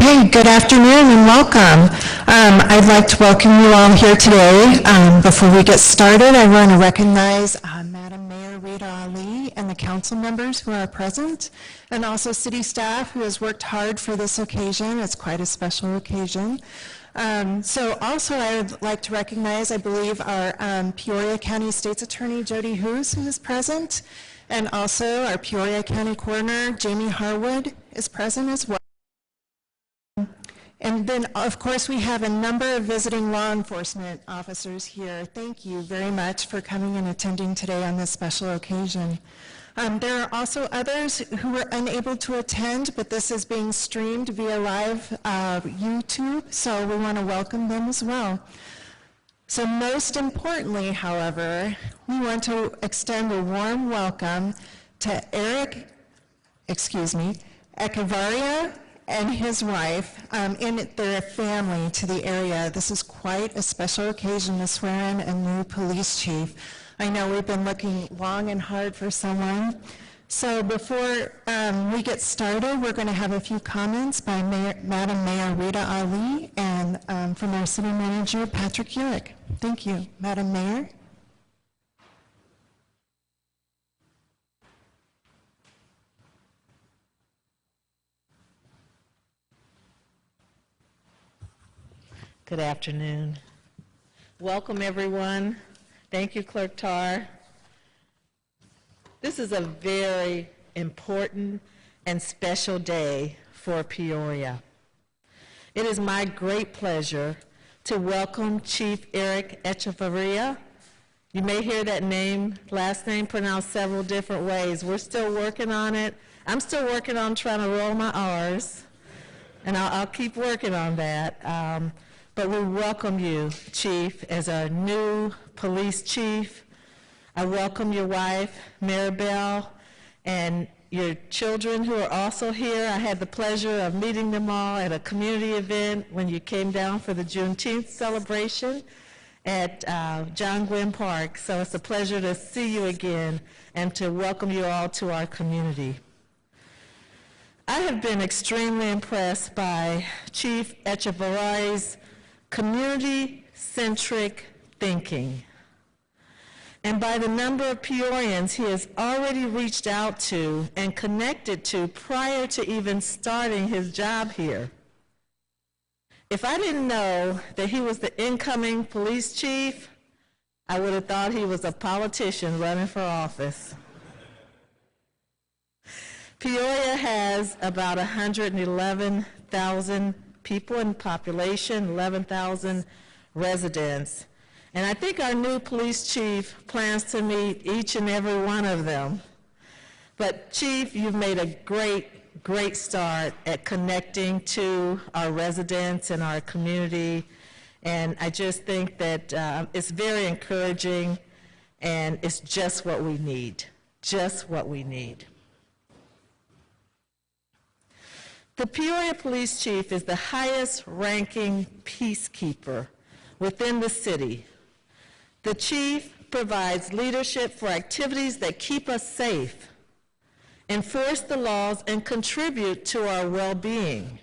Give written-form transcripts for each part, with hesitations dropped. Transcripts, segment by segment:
Okay, good afternoon and welcome. I'd like to welcome you all here today. Before we get started, I want to recognize Madam Mayor Rita Ali and the council members who are present, and also city staff who has worked hard for this occasion. It's quite a special occasion. So also I would like to recognize, I believe, our Peoria County State's Attorney Jody Hoos, who is present, and also our Peoria County Coroner Jamie Harwood is present as well. And then, of course, we have a number of visiting law enforcement officers here. Thank you very much for coming and attending today on this special occasion. There are also others who were unable to attend, but this is being streamed via live YouTube, so we want to welcome them as well. So most importantly, however, we want to extend a warm welcome to Echevarria, and his wife and their family to the area. This is quite a special occasion to swear in a new police chief. I know we've been looking long and hard for someone. So before we get started, we're going to have a few comments by Madam Mayor Rita Ali and from our city manager, Patrick Urick. Thank you. Madam Mayor. Good afternoon. Welcome, everyone. Thank you, Clerk Tarr. This is a very important and special day for Peoria. It is my great pleasure to welcome Chief Eric Echevarria. You may hear that last name pronounced several different ways. We're still working on it. I'm still working on trying to roll my R's, and I'll keep working on that. But we welcome you, Chief, as our new police chief. I welcome your wife, Maribel, and your children who are also here. I had the pleasure of meeting them all at a community event when you came down for the Juneteenth celebration at John Gwynn Park. So it's a pleasure to see you again and to welcome you all to our community. I have been extremely impressed by Chief Echevarria's community-centric thinking, and by the number of Peorians he has already reached out to and connected to prior to even starting his job here. If I didn't know that he was the incoming police chief, I would have thought he was a politician running for office. Peoria has about 111,000 people in population, 11,000 residents. And I think our new police chief plans to meet each and every one of them. But Chief, you've made a great start at connecting to our residents and our community. And I just think that it's very encouraging, and it's just what we need, just what we need. The Peoria Police Chief is the highest ranking peacekeeper within the city. The Chief provides leadership for activities that keep us safe, enforce the laws, and contribute to our well-being.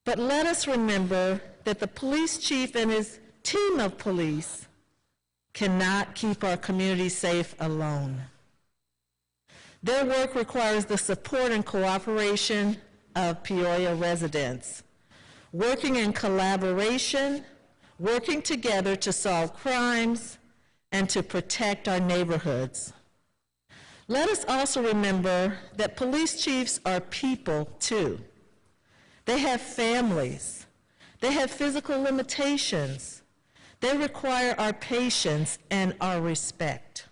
But let us remember that the police chief and his team of police cannot keep our community safe alone. Their work requires the support and cooperation of Peoria residents, working in collaboration, working together to solve crimes and to protect our neighborhoods. Let us also remember that police chiefs are people too. They have families. They have physical limitations. They require our patience and our respect.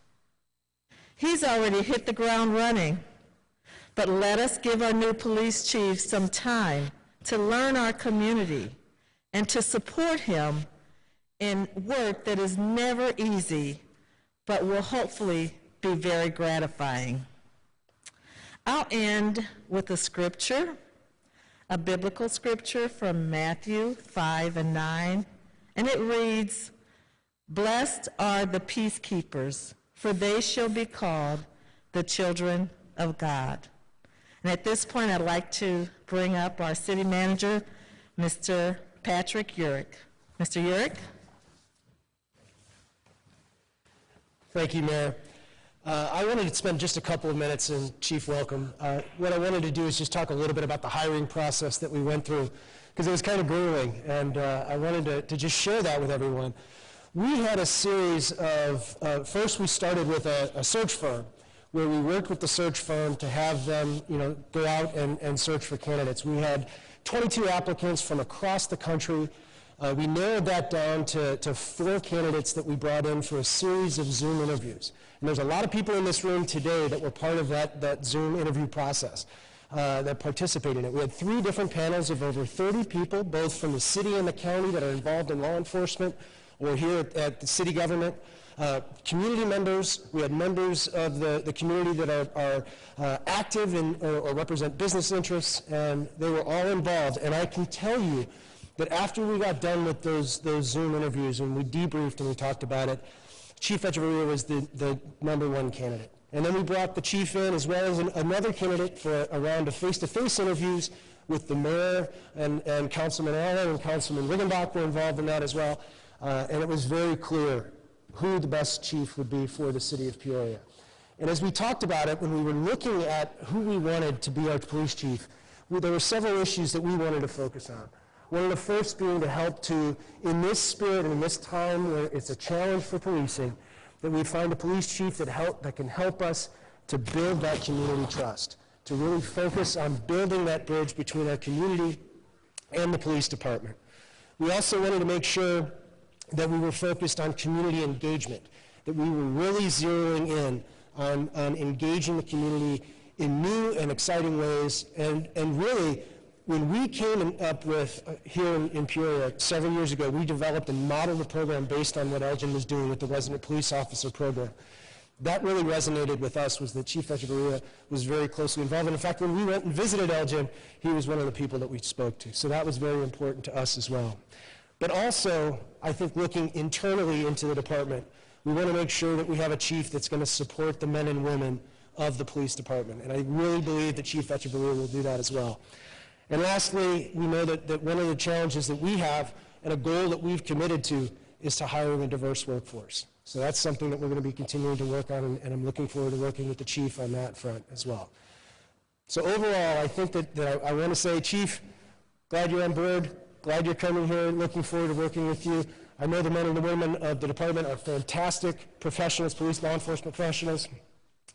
He's already hit the ground running, but let us give our new police chief some time to learn our community and to support him in work that is never easy, but will hopefully be very gratifying. I'll end with a scripture, a biblical scripture from Matthew 5:9, and it reads, "Blessed are the peacekeepers, for they shall be called the children of God." And at this point, I'd like to bring up our city manager, Mr. Patrick Urick. Mr. Urick? Thank you, Mayor. I wanted to spend just a couple of minutes, and Chief, welcome. What I wanted to do is just talk a little bit about the hiring process that we went through, because it was kind of grueling, and I wanted to just share that with everyone. We had a series of, first we started with a search firm, where we worked with the search firm to have them, go out and search for candidates. We had 22 applicants from across the country. We narrowed that down to 4 candidates that we brought in for a series of Zoom interviews. And there's a lot of people in this room today that were part of that Zoom interview process, that participated in it. We had 3 different panels of over 30 people, both from the city and the county that are involved in law enforcement or here at the city government. Community members, we had members of the community that are active or represent business interests, and they were all involved. And I can tell you that after we got done with those Zoom interviews and we debriefed and we talked about it, Chief Echevarria was the #1 candidate. And then we brought the chief in as well as another candidate for a round of face-to-face interviews with the mayor and Councilman Allen and Councilman Riggenbach were involved in that as well. And it was very clear who the best chief would be for the city of Peoria. And as we talked about it, when we were looking at who we wanted to be our police chief, there were several issues that we wanted to focus on. One of the first being to help to, in this spirit and in this time where it's a challenge for policing, that we find a police chief that can help us to build that community trust, to really focus on building that bridge between our community and the police department. We also wanted to make sure that we were focused on community engagement, that we were really zeroing in on engaging the community in new and exciting ways, and really, when we came up with, here in Peoria several years ago, we developed and modeled a program based on what Elgin was doing with the resident police officer program. That really resonated with us, was that Chief Echevarria was very closely involved. And in fact, when we went and visited Elgin, he was one of the people that we spoke to. So that was very important to us as well. But also, I think looking internally into the department, we want to make sure that we have a chief that's going to support the men and women of the police department. And I really believe that Chief Echevarria will do that as well. And lastly, we know that one of the challenges that we have and a goal that we've committed to is to hiring a diverse workforce. So that's something that we're going to be continuing to work on, and I'm looking forward to working with the chief on that front as well. So overall, I think that I want to say, Chief, glad you're on board, glad you're coming here, looking forward to working with you. I know the men and the women of the department are fantastic professionals, police law enforcement professionals,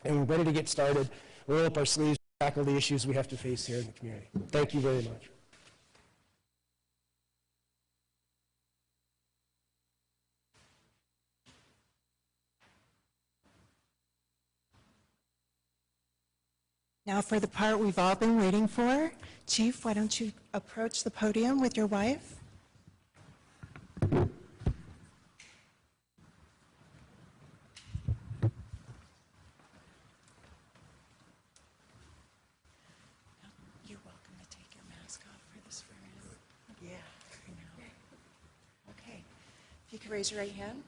and we're ready to get started, roll up our sleeves, tackle the issues we have to face here in the community. Thank you very much. Now for the part we've all been waiting for. Chief, why don't you approach the podium with your wife? You can raise your right hand.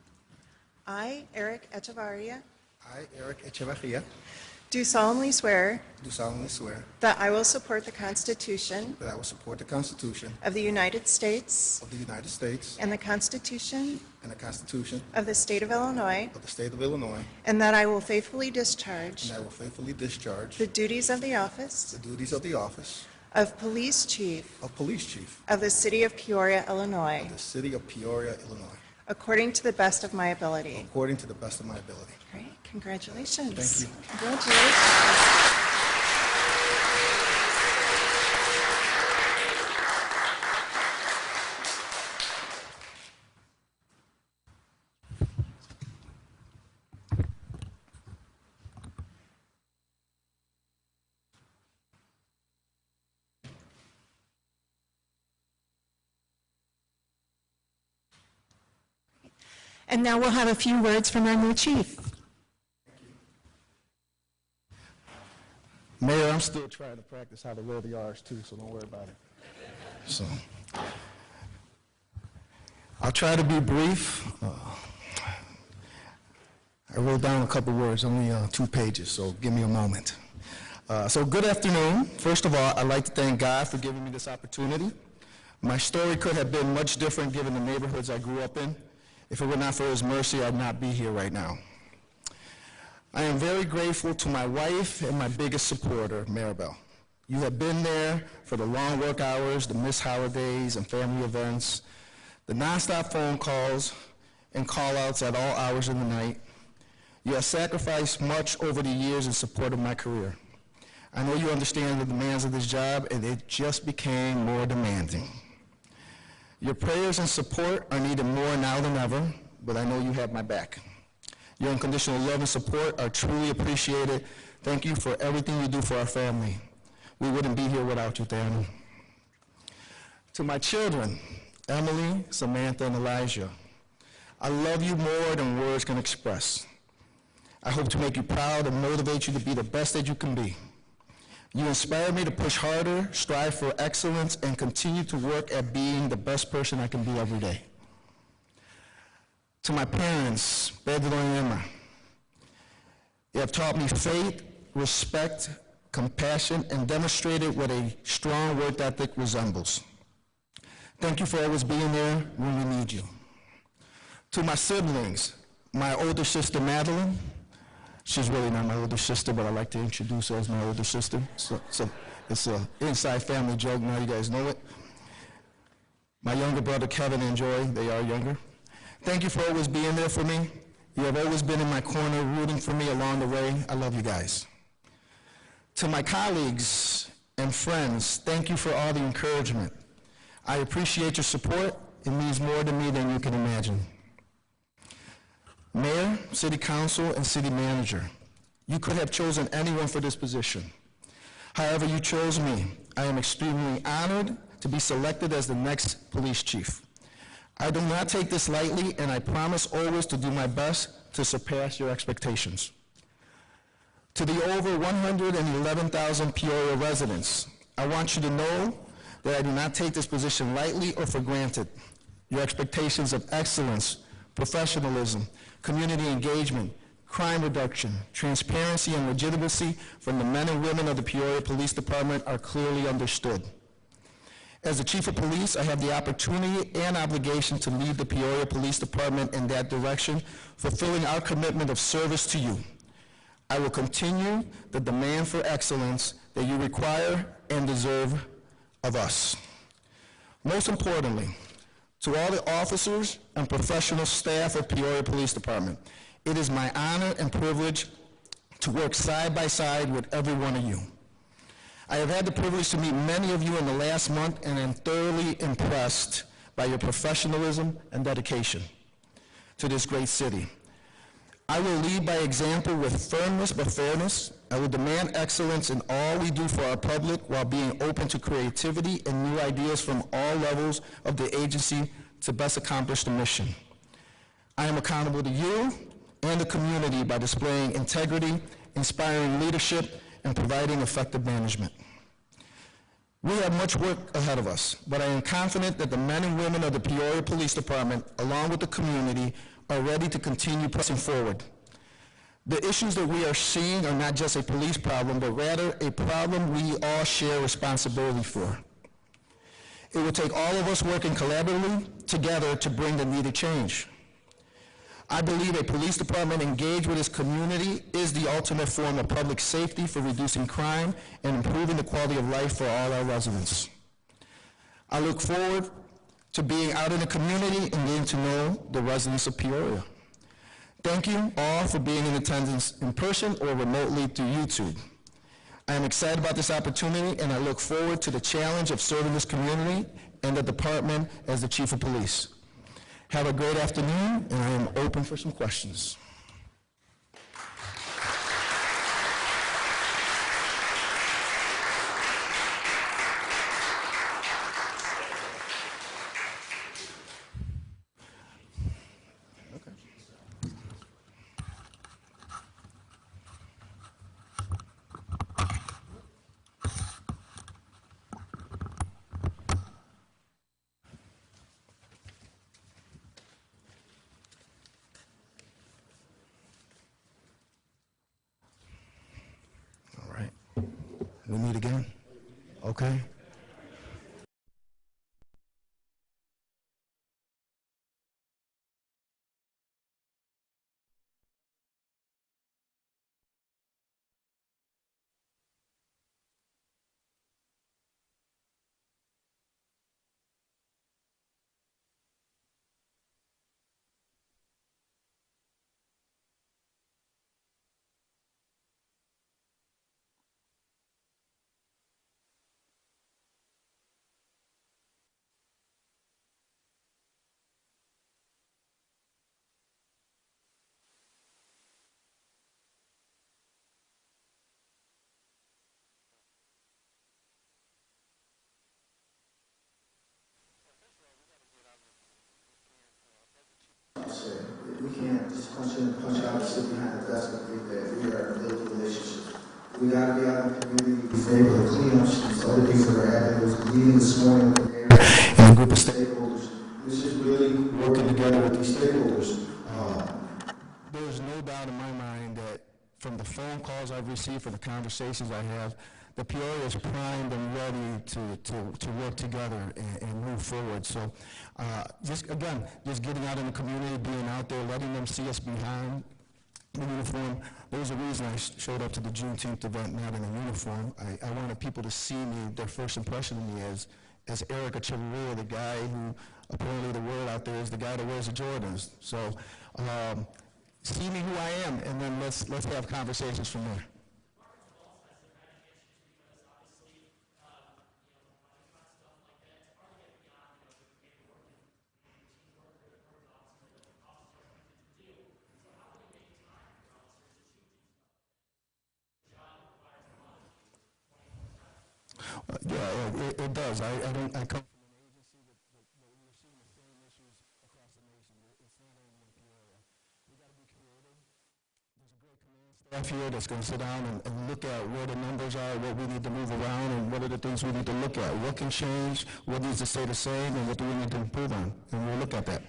I, Eric Echevarria, I, Eric Echevarria, do solemnly swear do solemnly swear that I will support the Constitution that I will support the Constitution of the United States of the United States and the Constitution and the Constitution of the State of Illinois, of the State of Illinois, and that I will faithfully discharge and I will faithfully discharge the duties of the office the duties of the office of Police Chief of Police Chief of the City of Peoria, Illinois, of the City of Peoria, Illinois, according to the best of my ability. according to the best of my ability. Great, congratulations. Thank you. Congratulations. And now we'll have a few words from our new chief. Mayor, I'm still trying to practice how to roll the R's too, so don't worry about it. So, I'll try to be brief. I wrote down a couple words, only 2 pages, so give me a moment. So good afternoon. First of all, I'd like to thank God for giving me this opportunity. My story could have been much different given the neighborhoods I grew up in. If it were not for His mercy, I'd not be here right now. I am very grateful to my wife and my biggest supporter, Maribel. You have been there for the long work hours, the missed holidays and family events, the nonstop phone calls and call-outs at all hours of the night. You have sacrificed much over the years in support of my career. I know you understand the demands of this job, and it just became more demanding. Your prayers and support are needed more now than ever, but I know you have my back. Your unconditional love and support are truly appreciated. Thank you for everything you do for our family. We wouldn't be here without you, Daniel. To my children, Emily, Samantha, and Elijah, I love you more than words can express. I hope to make you proud and motivate you to be the best that you can be. You inspire me to push harder, strive for excellence, and continue to work at being the best person I can be every day. To my parents, Pedro and Emma, you have taught me faith, respect, compassion, and demonstrated what a strong work ethic resembles. Thank you for always being there when we need you. To my siblings, my older sister, Madeline. She's really not my older sister, but I like to introduce her as my older sister. So it's an inside family joke, now you guys know it. My younger brother, Kevin and Joy, they are younger. Thank you for always being there for me. You have always been in my corner, rooting for me along the way. I love you guys. To my colleagues and friends, thank you for all the encouragement. I appreciate your support. It means more to me than you can imagine. Mayor, City Council, and City Manager, you could have chosen anyone for this position. However, you chose me. I am extremely honored to be selected as the next police chief. I do not take this lightly, and I promise always to do my best to surpass your expectations. To the over 111,000 Peoria residents, I want you to know that I do not take this position lightly or for granted. Your expectations of excellence, professionalism, community engagement, crime reduction, transparency, and legitimacy from the men and women of the Peoria Police Department are clearly understood. As the Chief of Police, I have the opportunity and obligation to lead the Peoria Police Department in that direction, fulfilling our commitment of service to you. I will continue the demand for excellence that you require and deserve of us. Most importantly, to all the officers and professional staff of Peoria Police Department, it is my honor and privilege to work side by side with every one of you. I have had the privilege to meet many of you in the last month and am thoroughly impressed by your professionalism and dedication to this great city. I will lead by example with firmness but fairness. I will demand excellence in all we do for our public while being open to creativity and new ideas from all levels of the agency to best accomplish the mission. I am accountable to you and the community by displaying integrity, inspiring leadership, and providing effective management. We have much work ahead of us, but I am confident that the men and women of the Peoria Police Department, along with the community, are ready to continue pressing forward. The issues that we are seeing are not just a police problem, but rather a problem we all share responsibility for. It will take all of us working collaboratively together to bring the needed change. I believe a police department engaged with its community is the ultimate form of public safety for reducing crime and improving the quality of life for all our residents. I look forward to being out in the community and getting to know the residents of Peoria. Thank you all for being in attendance in person or remotely through YouTube. I am excited about this opportunity, and I look forward to the challenge of serving this community and the department as the Chief of Police. Have a great afternoon, and I am open for some questions. We meet again? Okay? We can't just punch in and punch out and sit behind the desk and think that we are building relationships. We got to be out in the community, be able to clean up some other things that are happening. There was a meeting this morning with the mayor and a group of stakeholders. This is really working together with these stakeholders. There's no doubt in my mind that from the phone calls I've received, from the conversations I have, the Peoria is primed and ready to work together and move forward. So just getting out in the community, being out there, letting them see us behind the uniform. There was a reason I showed up to the Juneteenth event not in a uniform. I wanted people to see me, their first impression of me as Eric Echevarria, the guy who, apparently the word out there is the guy that wears the Jordans. So see me who I am, and then let's have conversations from there. Yeah, it does. I come from an agency that we're seeing the same issues across the nation. It's not only in Peoria. We got to be creative. There's a great command staff here that's going to sit down and look at where the numbers are, what we need to move around, and what are the things we need to look at. What can change, what needs to stay the same, and what do we need to improve on? And we'll look at that.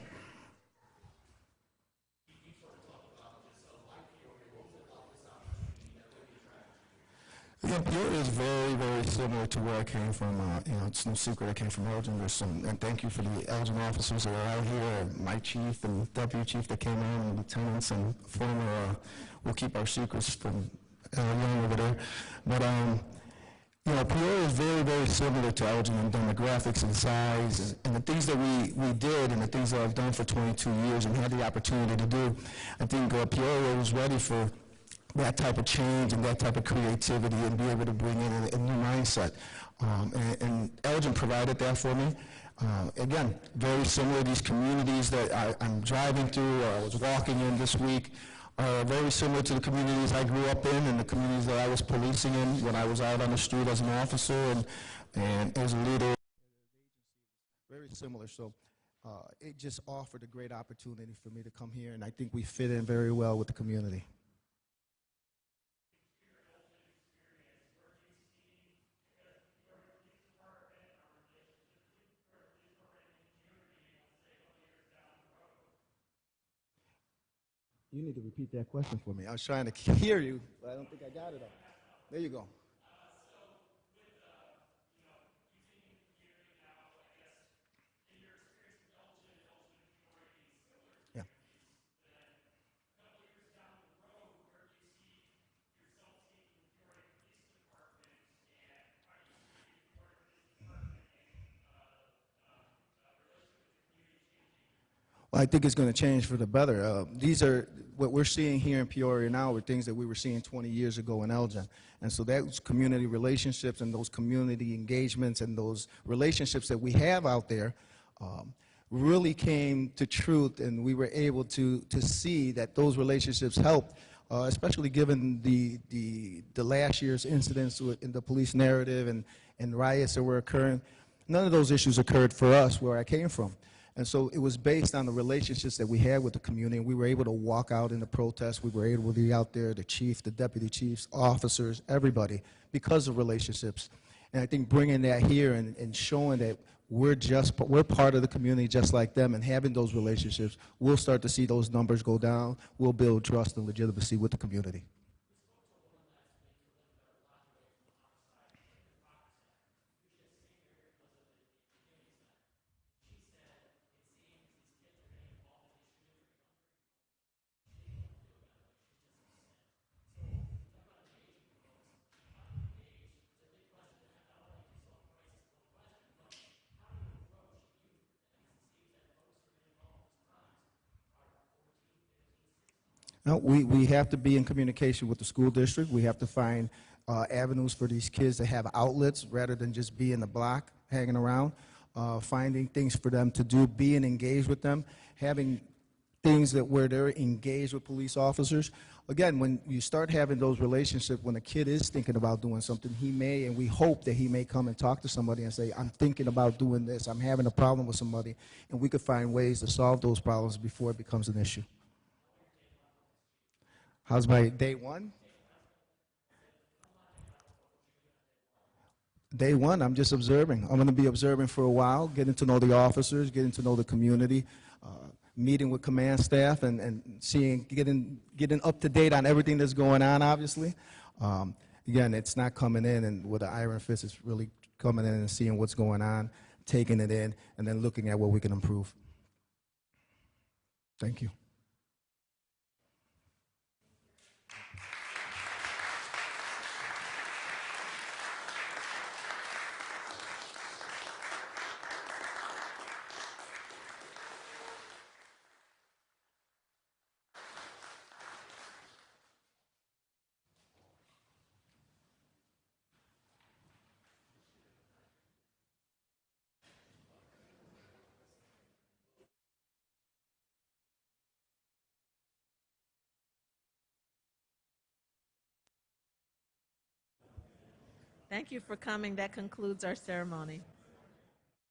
Yeah, Peoria is very, very similar to where I came from. It's no secret I came from Elgin. And thank you for the Elgin officers that are out here, my chief and deputy chief that came in, and lieutenants and former, we'll keep our secrets from young over there. But, Peoria is very, very similar to Elgin in demographics and size, and the things that we did and the things that I've done for 22 years and had the opportunity to do. I think Peoria was ready for that type of change and that type of creativity and be able to bring in a new mindset. And Elgin provided that for me. Again, very similar. These communities that I'm driving through or I was walking in this week are very similar to the communities I grew up in and the communities that I was policing in when I was out on the street as an officer and as a leader. Very similar. So it just offered a great opportunity for me to come here, and I think we fit in very well with the community. You need to repeat that question for me. I was trying to hear you, but I don't think I got it all. There you go. Yeah. Well, I think it's going to change for the better. These are what we're seeing here in Peoria now are things that we were seeing 20 years ago in Elgin. And so those community relationships and those community engagements and those relationships that we have out there really came to truth, and we were able to see that those relationships helped, especially given the last year's incidents in the police narrative and riots that were occurring. None of those issues occurred for us where I came from. And so it was based on the relationships that we had with the community, and we were able to walk out in the protests. We were able to be out there, the chief, the deputy chiefs, officers, everybody, because of relationships. And I think bringing that here and showing that we're part of the community just like them, and having those relationships, we'll start to see those numbers go down. We'll build trust and legitimacy with the community. No, we have to be in communication with the school district. We have to find avenues for these kids to have outlets rather than just be in the block hanging around, finding things for them to do, being engaged with them, having things that where they're engaged with police officers. Again, when you start having those relationships, when a kid is thinking about doing something, he may, and we hope that he may come and talk to somebody and say, I'm thinking about doing this, I'm having a problem with somebody, and we could find ways to solve those problems before it becomes an issue. How's my day one? Day one, I'm just observing. I'm going to be observing for a while, getting to know the officers, getting to know the community, meeting with command staff, and seeing, getting up to date on everything that's going on, obviously. Again, it's not coming in and with an iron fist. It's really coming in and seeing what's going on, taking it in, and then looking at what we can improve. Thank you. Thank you for coming. That concludes our ceremony.